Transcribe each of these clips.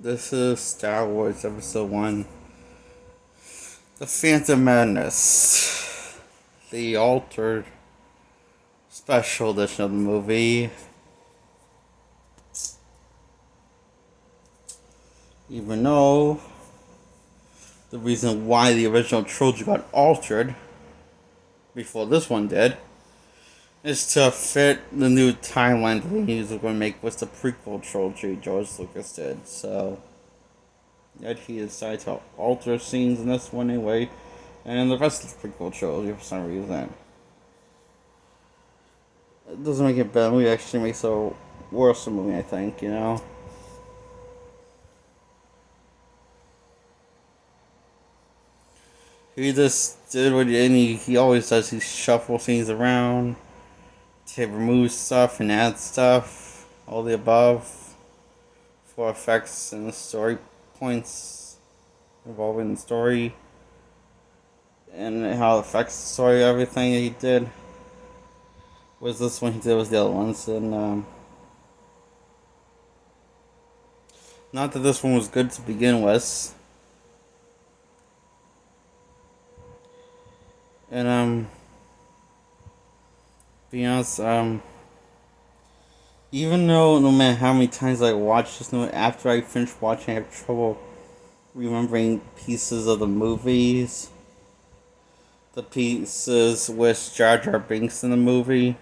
This is Star Wars Episode 1, The Phantom Menace, the altered special edition of the movie. Even though the reason why the original trilogy got altered before this one did is to fit the new timeline that he was going to make with the prequel trilogy George Lucas did. So, yet he decided to alter scenes in this one anyway, and the rest of the prequel trilogy for some reason. It doesn't make it better. It actually makes it a worse movie, I think, you know? He just did what he always does. He shuffles things around, to remove stuff and add stuff, all the above, for effects and the story points involving the story, and how it affects the story, everything he did. Was this one he did was the other ones, and not that this one was good to begin with. And be honest, even though no matter how many times I watch this movie, after I finish watching, I have trouble remembering pieces of the movies. The pieces with Jar Jar Binks in the movie.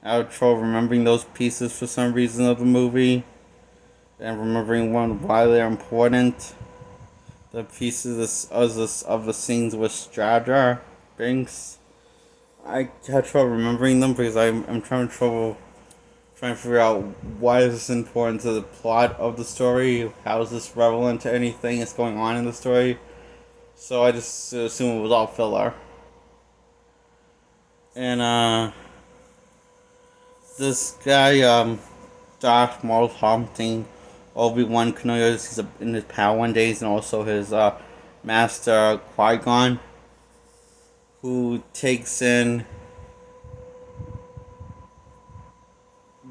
I have trouble remembering those pieces for some reason of the movie. And remembering why they're important. The pieces of the scenes with Jar Jar Binks. I had trouble remembering them because I'm trying to figure out why is this important to the plot of the story. How is this relevant to anything that's going on in the story? So I just assume it was all filler. And this guy, Darth Maul haunting Obi-Wan Kenobi, he's in his Padawan days, and also his master Qui-Gon, who takes in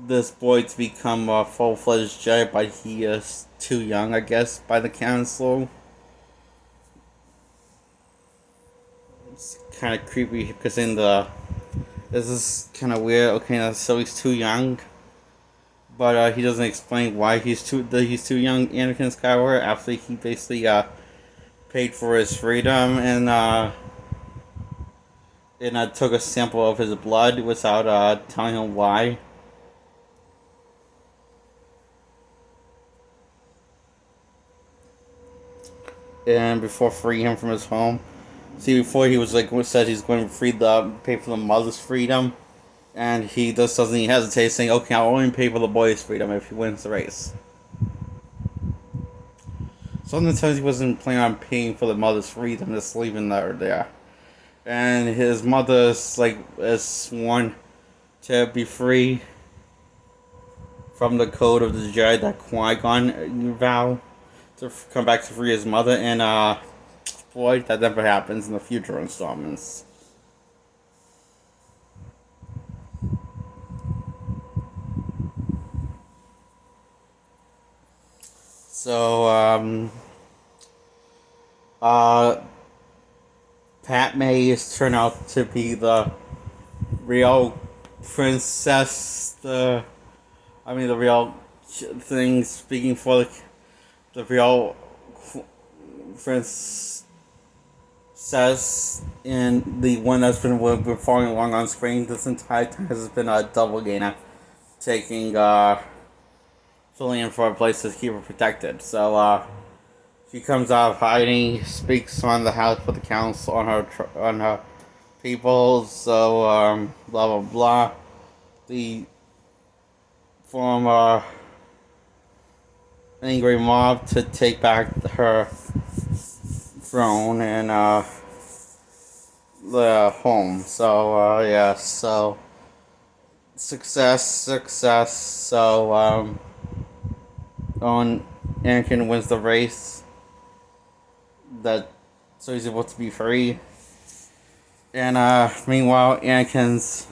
this boy to become a full-fledged Jedi, but he is too young, I guess, by the council. It's kind of creepy because this is kind of weird. Okay, so he's too young, but he doesn't explain why he's too young. Anakin Skywalker, after he basically paid for his freedom and took a sample of his blood without telling him why. And before freeing him from his home, see, before he was said he's going to pay for the mother's freedom, and he just doesn't even hesitate, saying, "Okay, I'll only pay for the boy's freedom if he wins the race." Sometimes he wasn't planning on paying for the mother's freedom, just leaving her there. And his mother is sworn to be free from the code of the Jedi that Qui-Gon vow to come back to free his mother, and boy, that never happens in the future installments. So, Padme is turned out to be the real princess, the real thing speaking for the real princess, and the one that's been following along on screen this entire time has been a double gainer, taking filling in for a place to keep her protected. So she comes out of hiding, speaks on the house for the council on her people. So blah blah blah. The former angry mob to take back her throne and the home. So yeah, so success. So Anakin wins the race. So he's able to be free. And meanwhile, Anakin's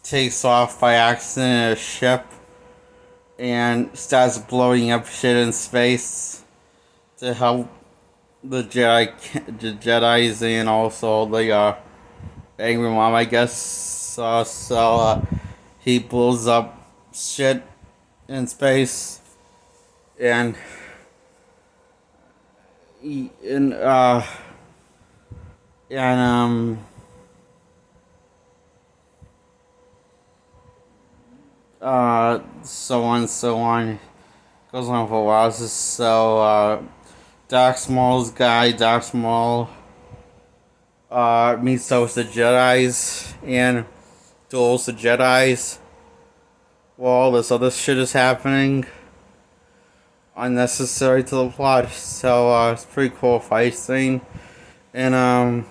takes off by accident in a ship and starts blowing up shit in space to help the Jedi's and also the angry mom, I guess. He blows up shit in space, and he, and so on and so on. Goes on for a while. Dark Small meets up with the Jedi's and duels the Jedi's while all this other shit is happening. Unnecessary to the plot. It's a pretty cool fight scene. And I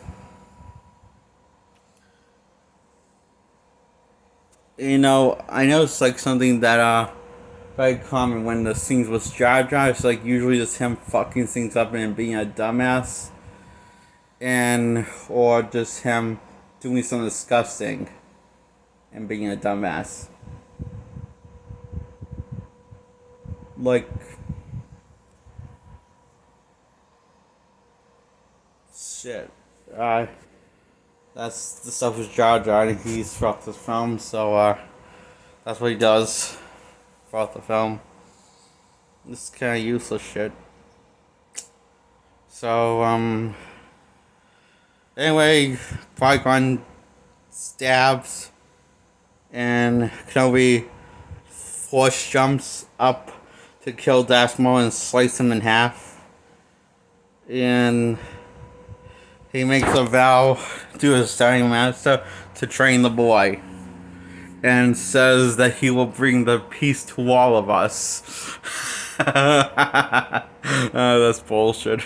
know it's like something that very common when the scenes with Jar Jar. It's like usually just him fucking things up and being a dumbass, and or just him doing something disgusting and being a dumbass. Like shit. That's the stuff with Jar Jar, and he's throughout the film. That's what he does throughout the film. This kind of useless shit. Anyway, Qui-Gon stabs, and Kenobi force jumps up to kill Darth Maul and slice him in half. And he makes a vow to his starting master to train the boy, and says that he will bring the peace to all of us. That's bullshit.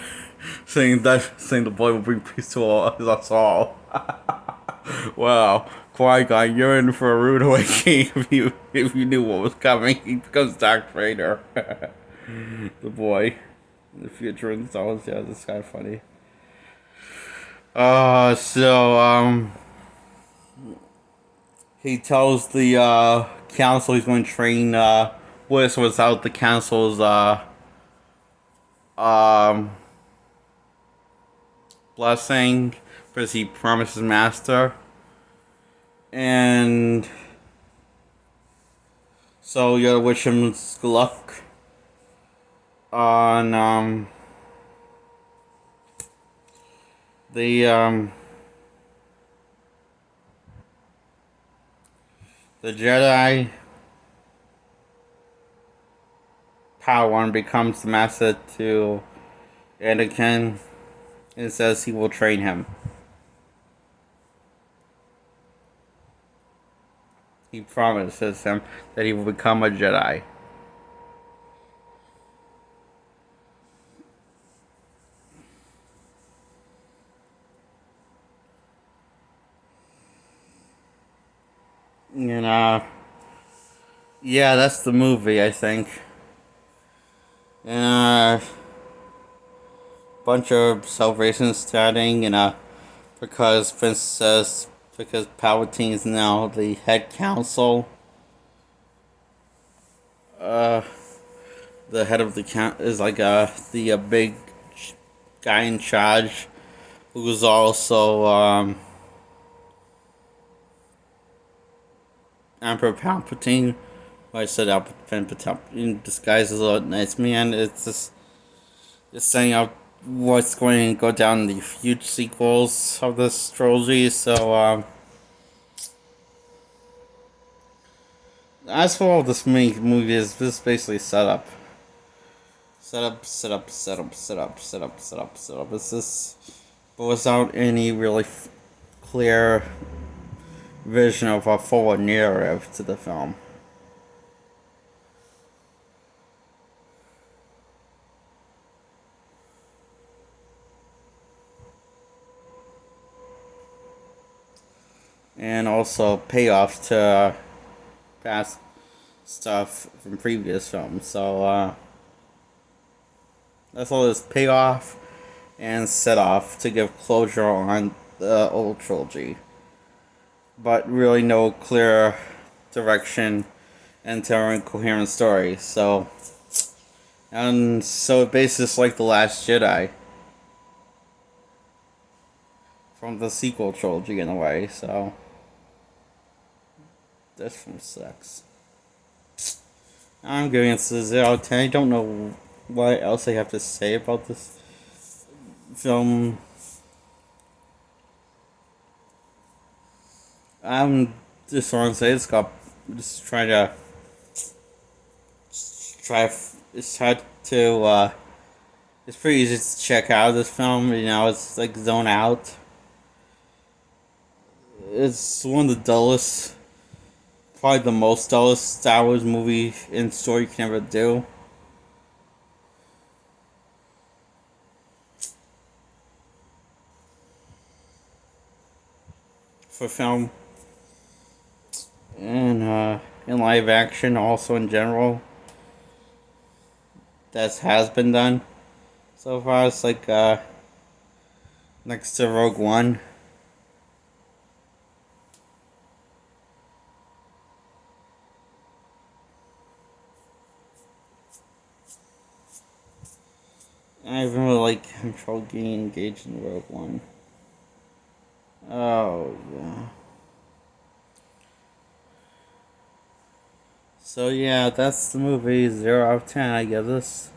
Saying the boy will bring peace to us all. Wow, Qui-Gon, you're in for a rude awakening if you knew what was coming. He becomes Darth Vader. The boy in the future and Star Wars. Yeah, this is kind of funny. He tells the council he's going to train Bliss without the council's blessing, because he promised his master. And so you gotta wish him good luck on the Jedi Padawan becomes the master to Anakin and says he will train him. He promises him that he will become a Jedi. And yeah, that's the movie, I think. And bunch of celebrations starting, and because Palpatine is now the head council. The head of the count is like the big guy in charge, who's also Emperor Palpatine. I said Palpatine disguised as a nice man. It's setting up what's going to go down in the future sequels of this trilogy. As for all this movie is, this is basically setup. It's just, but without any really clear vision of a forward narrative to the film. And also payoff to past stuff from previous films. That's all this payoff and set off to give closure on the old trilogy. But really no clear direction and telling coherent stories. So it basically is like The Last Jedi from the sequel trilogy in a way. So this film sucks. I'm giving it a 0 out of 10. I don't know what else I have to say about this film. I'm just want to say just trying to try to it's pretty easy to check out this film. You know, it's like zone out. It's one of the dullest, probably the most dullest Star Wars movie in story you can ever do. For film and in live action, also in general, that has been done so far. It's like next to Rogue One. I really like Control getting engaged in Rogue One. Oh yeah. So yeah, that's the movie. 0 out of 10. I give this.